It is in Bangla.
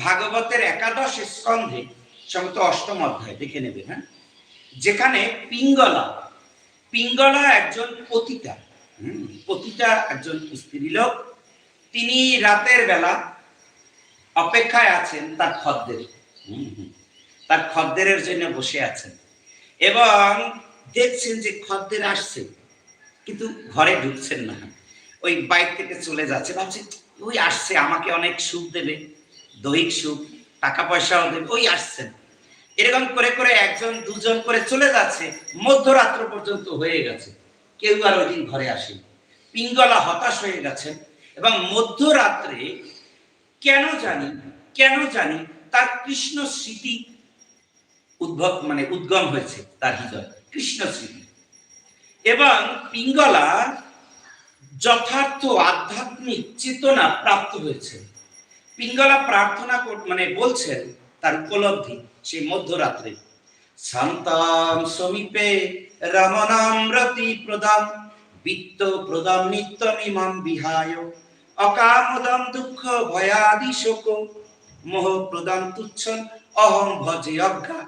ভাগবতের একাদশ স্কন্ধে সম্ভবত অষ্টম অধ্যায় দেখে নেবে, হ্যাঁ, যেখানে পিঙ্গলা একজন পতিতা একজন স্ত্রীলোক। তিনি রাতের বেলা অপেক্ষায় আছেন তার খদ্দেরের জন্য বসে আছেন এবং দেখছেন যে খদ্দের আসছে কিন্তু ঘরে ঢুকছেন না, ওই বাইরে থেকে চলে যাচ্ছে, ভাবছেন ওই আসছে আমাকে অনেক সুখ দেবে, দৈহিক সুখ, টাকা পয়সাও দেবে, ওই আসছেন। এরকম করে করে একজন দুজন করে চলে যাচ্ছে, মধ্যরাত্র পর্যন্ত হয়ে গেছে, কেউ আর ওই দিন ঘরে আসেনি। পিঙ্গলা হতাশ হয়ে গেছেন এবং মধ্যরাত্রে কেন জানি তার কৃষ্ণ স্মৃতি উদ্গম হয়েছে তার হৃদয়, কৃষ্ণ স্মৃতি। এবং পিঙ্গলা যথার্থ আধ্যাত্মিক চেতনা প্রাপ্ত হয়েছে। পিঙ্গলা প্রার্থনা বলছেন তার উপলব্ধি সেই মধ্যরাত্রে, শান্তাম সমীপে রমণামৃতি প্রদাম বিত্ত প্রদাম নিত্যমিমাম বিহায় অকামদম দুঃখ ভয়াদি শোক মোহ প্রদাম তুচ্ছন অহম ভজে অজ্ঞা